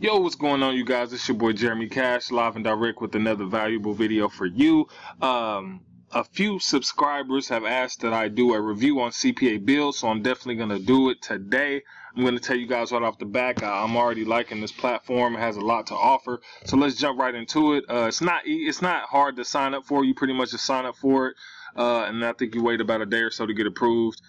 Yo, what's going on, you guys? It's your boy Jeremy Cash, live and direct with another valuable video for you. A few subscribers have asked that I do a review on CPABUILD, so I'm definitely going to do it today. I'm going to tell you guys right off the back, I'm already liking this platform. It has a lot to offer, so let's jump right into it. It's not hard to sign up for. You pretty much just sign up for it, and I think you wait about a day or so to get approved.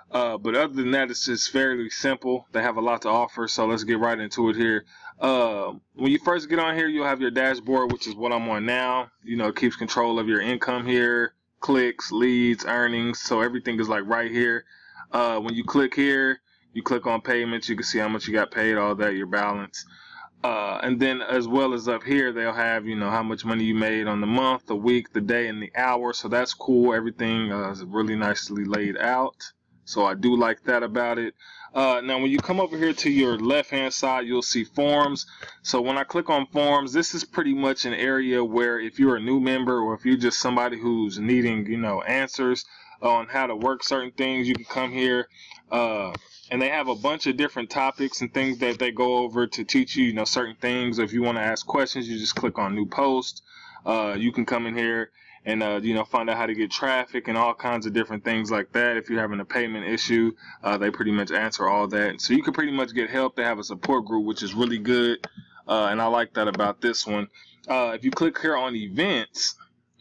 But other than that, it's just fairly simple. They have a lot to offer, so let's get right into it here. When you first get on here, you'll have your dashboard, which is what I'm on now. You know, it keeps control of your income here, clicks, leads, earnings, so everything is like right here. When you click here, you click on payments, you can see how much you got paid, all that, your balance. And then as well as up here, they'll have, you know, how much money you made on the month, the week, the day, and the hour. So that's cool. Everything is really nicely laid out. So I do like that about it. Now when you come over here to your left hand side, you'll see forms. So when I click on forms, this is pretty much an area where if you're a new member or if you're just somebody who's needing, you know, answers on how to work certain things, you can come here. And they have a bunch of different topics and things that they go over to teach you, you know, certain things. If you want to ask questions, you just click on new post. You can come in here and you know, find out how to get traffic and all kinds of different things like that. If you're having a payment issue, they pretty much answer all that. So you can pretty much get help. They have a support group, which is really good, and I like that about this one. If you click here on events,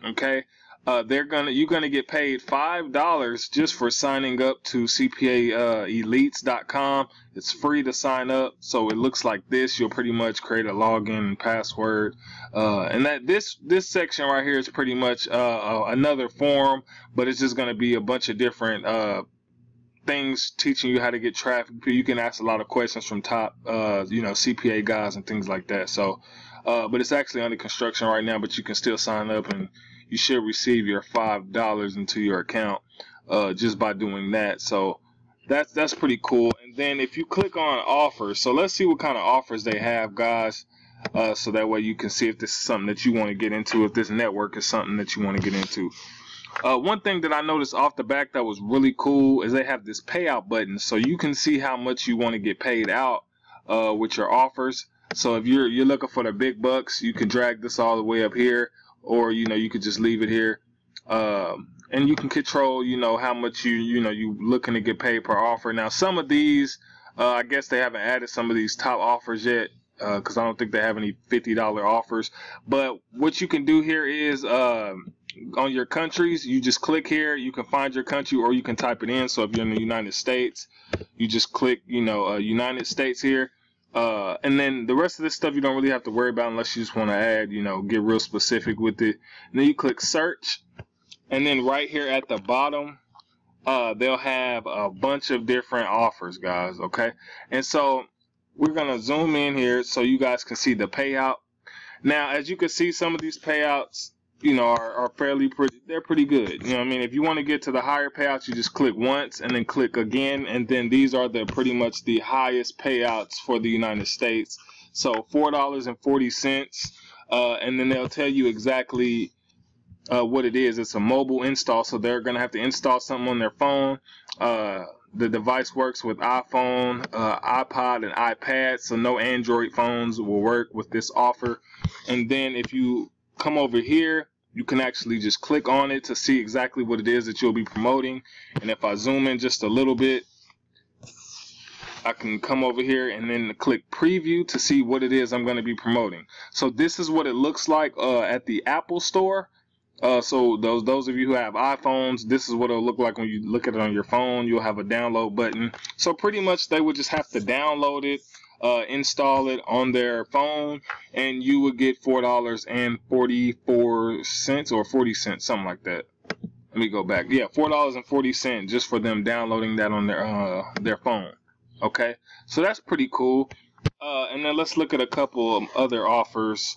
okay, you're gonna get paid $5 just for signing up to CPAElites.com. It's free to sign up, so it looks like this. You'll pretty much create a login and password, and that this section right here is pretty much another form, but it's just gonna be a bunch of different things teaching you how to get traffic. You can ask a lot of questions from top you know, CPA guys and things like that. So but it's actually under construction right now, but you can still sign up and you should receive your $5 into your account just by doing that. So that's pretty cool. And then if you click on offers, so let's see what kind of offers they have, guys, so that way you can see if this is something that you want to get into, if this network is something that you want to get into. One thing that I noticed off the back that was really cool is they have this payout button, so you can see how much you want to get paid out with your offers. So if you're looking for the big bucks, you can drag this all the way up here, or you know, you could just leave it here, and you can control, you know, how much you looking to get paid per offer. Now some of these, I guess they haven't added some of these top offers yet, because I don't think they have any $50 offers. But what you can do here is on your countries, you just click here, you can find your country, or you can type it in. So if you're in the United States, you just click, you know, United States here. And then the rest of this stuff you don't really have to worry about unless you just want to add, you know, get real specific with it. And then you click search, and then right here at the bottom, they'll have a bunch of different offers, guys. Okay, and so we're gonna zoom in here so you guys can see the payout. Now, as you can see, some of these payouts, you know, are they're pretty good. You know what I mean? If you want to get to the higher payouts, you just click once and then click again, and then these are pretty much the highest payouts for the United States. So $4.40, and then they'll tell you exactly what it is. It's a mobile install, so they're gonna have to install something on their phone. The device works with iPhone, iPod, and iPad, so no Android phones will work with this offer. And then if you come over here, you can actually just click on it to see exactly what it is that you'll be promoting. And if I zoom in just a little bit, I can come over here and then click preview to see what it is I'm going to be promoting. So this is what it looks like at the Apple Store. So those of you who have iPhones, this is what it'll look like when you look at it on your phone. You'll have a download button. So pretty much they would just have to download it, install it on their phone, and you would get $4.44 or 40 cents, something like that. Let me go back. Yeah, $4.40 just for them downloading that on their phone. Okay, so that's pretty cool. And then let's look at a couple of other offers.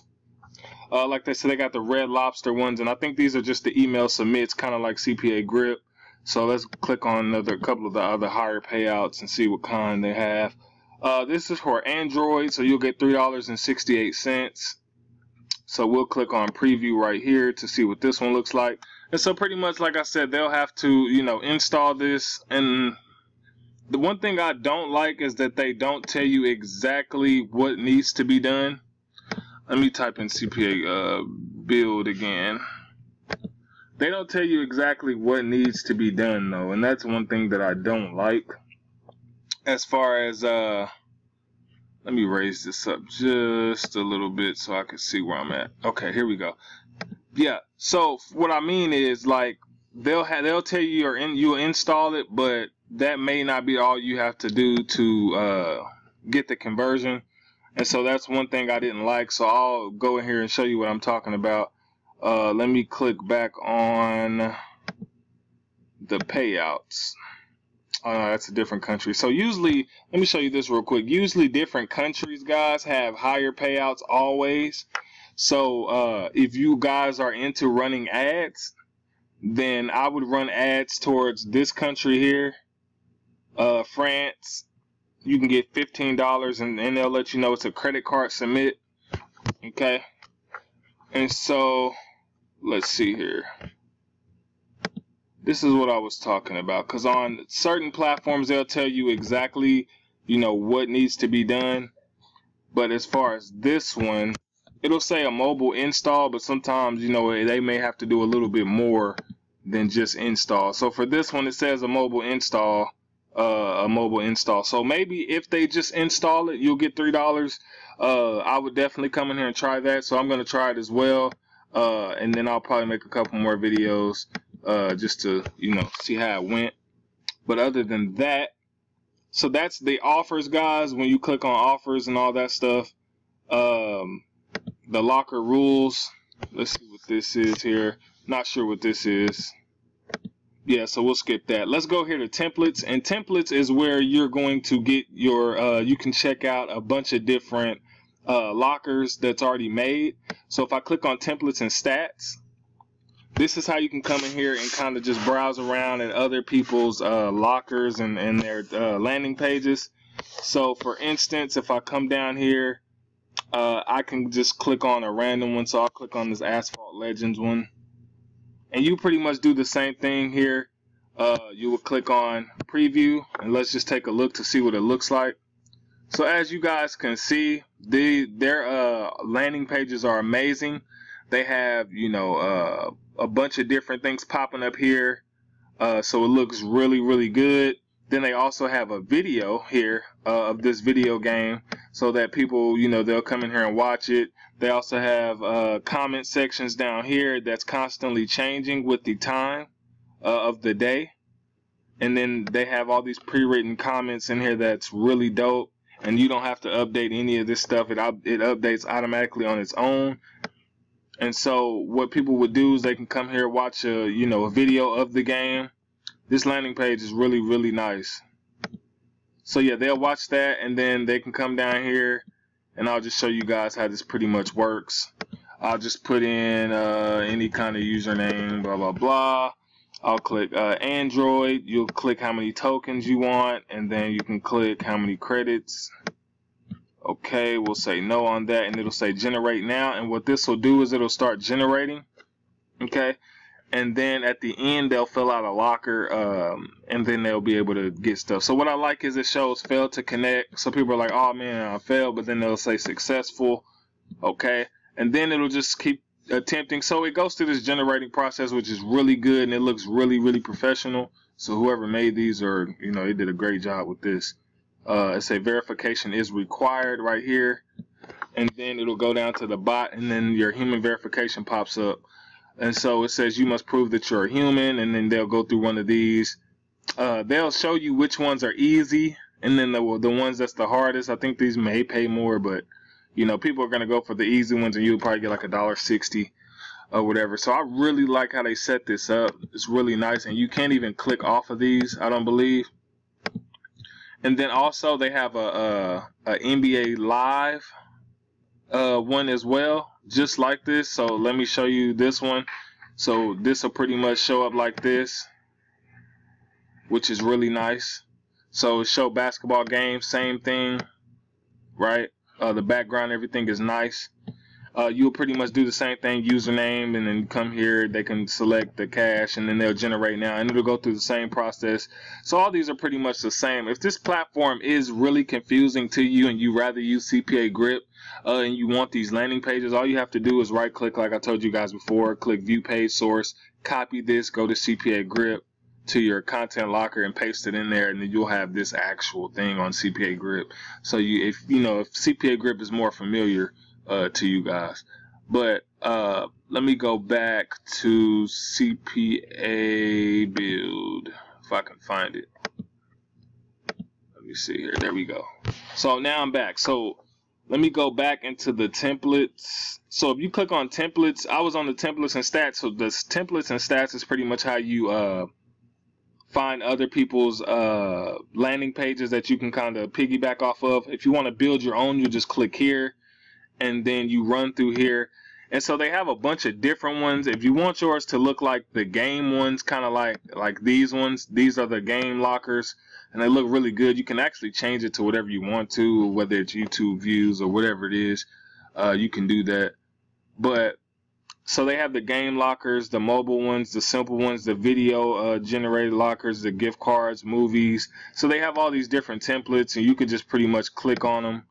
Like they said, they got the Red Lobster ones, and I think these are just the email submits, kind of like CPA Grip. So let's click on a couple of the other higher payouts and see what kind they have. This is for Android, so you'll get $3.68. So we'll click on preview right here to see what this one looks like. And so pretty much, like I said, they'll have to, you know, install this and The one thing I don't like is that they don't tell you exactly what needs to be done. Let me type in CPA build again. They don't tell you exactly what needs to be done though, and that's one thing that I don't like. As far as let me raise this up just a little bit so I can see where I'm at. Okay, here we go. Yeah, so what I mean is, like, they'll tell you you'll install it, but that may not be all you have to do to get the conversion. And so that's one thing I didn't like. So I'll go in here and show you what I'm talking about. Let me click back on the payouts. Oh, no, that's a different country. So usually, let me show you this real quick. Usually different countries, guys, have higher payouts always. So if you guys are into running ads, then I would run ads towards this country here, France. You can get $15 and they'll let you know it's a credit card submit. Okay. And so let's see here. This is what I was talking about, because on certain platforms they'll tell you exactly, you know, what needs to be done. But as far as this one, it'll say a mobile install, but sometimes, you know, they may have to do a little bit more than just install. So for this one, it says a mobile install, So maybe if they just install it, you'll get $3. I would definitely come in here and try that. So I'm going to try it as well. And then I'll probably make a couple more videos just to, you know, see how it went. But other than that, so that's the offers, guys. When you click on offers and all that stuff, the locker rules. Let's see what this is here. Not sure what this is. Yeah, so we'll skip that. Let's go here to templates, and templates is where you're going to get your you can check out a bunch of different lockers that's already made. So if I click on templates and stats, this is how you can come in here and kind of just browse around at other people's lockers and their landing pages. So for instance, if I come down here, I can just click on a random one. So I'll click on this Asphalt Legends one. And you pretty much do the same thing here. You will click on preview, and let's just take a look to see what it looks like. So as you guys can see, their landing pages are amazing. They have, you know, a bunch of different things popping up here. So it looks really, really good. Then they also have a video here of this video game so that people, you know, they'll come in here and watch it. They also have comment sections down here that's constantly changing with the time of the day. And then they have all these pre-written comments in here that's really dope. And you don't have to update any of this stuff. It updates automatically on its own. And so what people would do is they can come here, watch a, you know, a video of the game. This landing page is really, really nice. So yeah, they'll watch that, and then they can come down here, and I'll just show you guys how this pretty much works. I'll just put in any kind of username, blah, blah, blah. I'll click Android. You'll click how many tokens you want, and then you can click how many credits. Okay, we'll say no on that, and it'll say generate now. And what this will do is it'll start generating. Okay. And then at the end, they'll fill out a locker, and then they'll be able to get stuff. So what I like is it shows failed to connect. So people are like, oh man, I failed, but then they'll say successful. Okay. And then it'll just keep attempting. So it goes through this generating process, which is really good, and it looks really, really professional. So whoever made these, or, you know, they did a great job with this. It's a verification is required right here. And then it'll go down to the bot, and then your human verification pops up. And so it says you must prove that you're a human, and then they'll go through one of these. They'll show you which ones are easy, and then the ones that's the hardest. I think these may pay more, but, you know, people are going to go for the easy ones, and you'll probably get like $1.60 or whatever. So I really like how they set this up. It's really nice, and you can't even click off of these, I don't believe. And then also they have a NBA Live one as well, just like this. So let me show you this one. So this will pretty much show up like this, which is really nice. So show basketball game, same thing, right? The background, everything is nice. you'll pretty much do the same thing, username, and then come here, they can select the cache, and then they'll generate now, and it'll go through the same process. So all these are pretty much the same. If this platform is really confusing to you and you rather use CPA Grip and you want these landing pages, all you have to do is right click, like I told you guys before, click view page source, copy this, go to CPA Grip to your content locker and paste it in there, and then you'll have this actual thing on CPA Grip. So if CPA Grip is more familiar to you guys. But let me go back to CPA Build if I can find it. Let me see here. There we go. So now I'm back. So let me go back into the templates. So if you click on templates, I was on the templates and stats. So the templates and stats is pretty much how you find other people's landing pages that you can kind of piggyback off of. If you want to build your own, you just click here and then you run through here. And so they have a bunch of different ones. If you want yours to look like the game ones, kind of like these ones, these are the game lockers, and they look really good. You can actually change it to whatever you want to, whether it's YouTube views or whatever it is. You can do that. But so they have the game lockers, the mobile ones, the simple ones, the video generated lockers, the gift cards, movies. So they have all these different templates, and you could just pretty much click on them.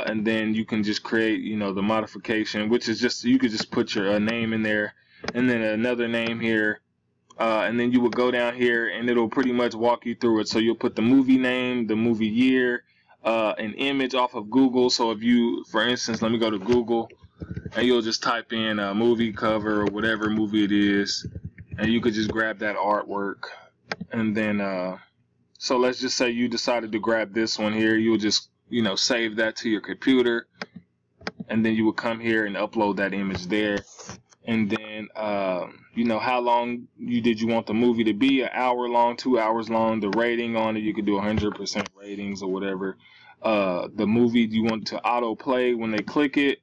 And then you can just create, the modification, which is just, you could just put your name in there and then another name here. And then you will go down here and it'll pretty much walk you through it. So you'll put the movie name, the movie year, an image off of Google. So if you, for instance, let me go to Google and you'll just type in a movie cover or whatever movie it is. And you could just grab that artwork. And then, so let's just say you decided to grab this one here. You'll just save that to your computer, and then you will come here and upload that image there. And then, how long did you want the movie to be? An hour long, 2 hours long. The rating on it, you could do 100% ratings or whatever. The movie you want to auto play when they click it.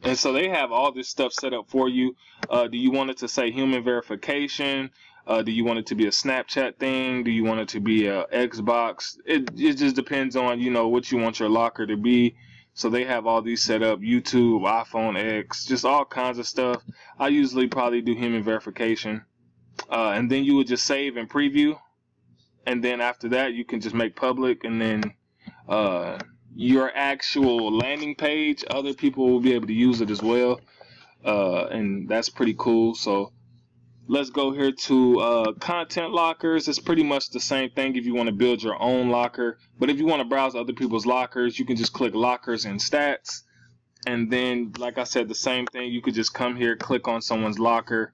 And so they have all this stuff set up for you. Do you want it to say human verification? Do you want it to be a Snapchat thing? Do you want it to be a Xbox? It just depends on, what you want your locker to be. So they have all these set up, YouTube, iPhone X, just all kinds of stuff. I usually probably do human verification. And then you would just save and preview. And then after that, you can just make public. And then your actual landing page, other people will be able to use it as well. And that's pretty cool. So let's go here to content lockers. It's pretty much the same thing if you want to build your own locker. But if you want to browse other people's lockers, you can just click lockers and stats. And then, like I said, the same thing. You could just come here, click on someone's locker,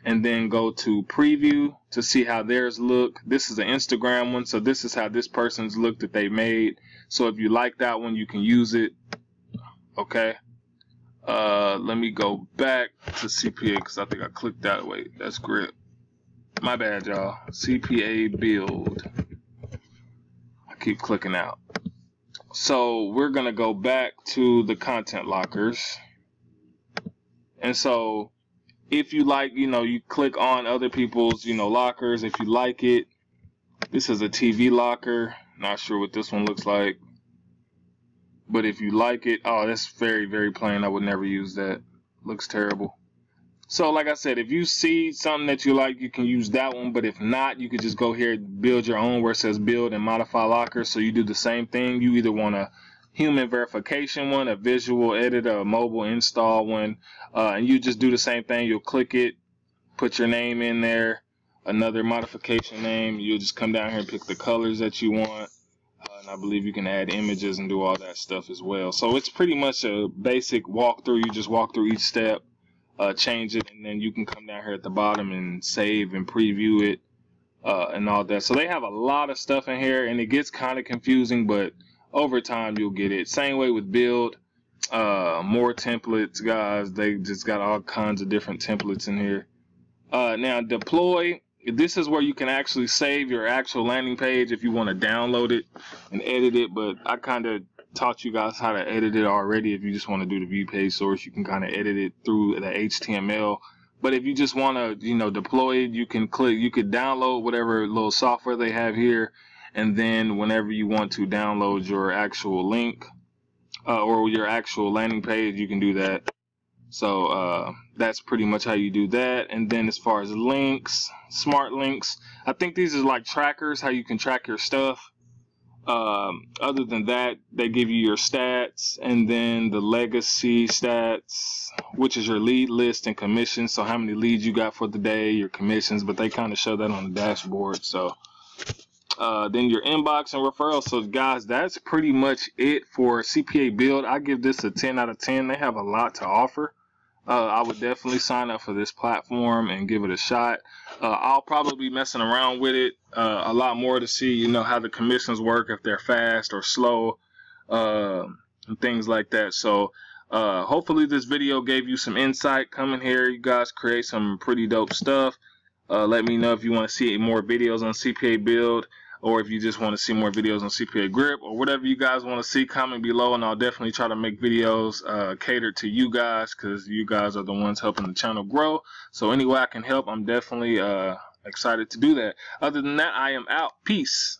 and then go to preview to see how theirs look. This is an Instagram one, so this is how this person's look that they made. So if you like that one, you can use it. Okay. Let me go back to CPA because I think I clicked that way. That's Grip. My bad, y'all. CPA Build. I keep clicking out. So we're going to go back to the content lockers. And so if you like, you click on other people's, lockers. If you like it, this is a TV locker. Not sure what this one looks like. But if you like it, oh, that's very, very plain. I would never use that. Looks terrible. So like I said, if you see something that you like, you can use that one. But if not, you could just go here and build your own where it says build and modify locker. So you do the same thing. You either want a human verification one, a visual editor, a mobile install one. And you just do the same thing. You'll click it, put your name in there, another modification name. You'll just come down here and pick the colors that you want. And I believe you can add images and do all that stuff as well. So it's pretty much a basic walkthrough. You just walk through each step, change it, and then you can come down here at the bottom and save and preview it and all that. So they have a lot of stuff in here, and it gets kind of confusing, but over time you'll get it. Same way with build. More templates, guys. They just got all kinds of different templates in here. Now deploy. This is where you can actually save your actual landing page if you want to download it and edit it, but I kind of taught you guys how to edit it already. If you just want to do the view page source, you can kind of edit it through the HTML. But if you just want to, deploy it, you can download whatever little software they have here, and then whenever you want to download your actual link, or your actual landing page, you can do that. So that's pretty much how you do that. And then as far as links, smart links, I think these are like trackers, how you can track your stuff. Other than that, they give you your stats, and then the legacy stats, which is your lead list and commissions. So how many leads you got for the day, your commissions, but they kind of show that on the dashboard. So then your inbox and referrals. So guys, that's pretty much it for CPA Build. I give this a 10 out of 10. They have a lot to offer. I would definitely sign up for this platform and give it a shot. I'll probably be messing around with it a lot more to see, you know, how the commissions work, if they're fast or slow, and things like that. So hopefully this video gave you some insight. Come in here, you guys create some pretty dope stuff. Let me know if you want to see more videos on CPA Build, or if you just want to see more videos on CPA Grip, or whatever you guys want to see. Comment below, and I'll definitely try to make videos catered to you guys, because you guys are the ones helping the channel grow. So any way I can help, I'm definitely excited to do that. Other than that, I am out. Peace.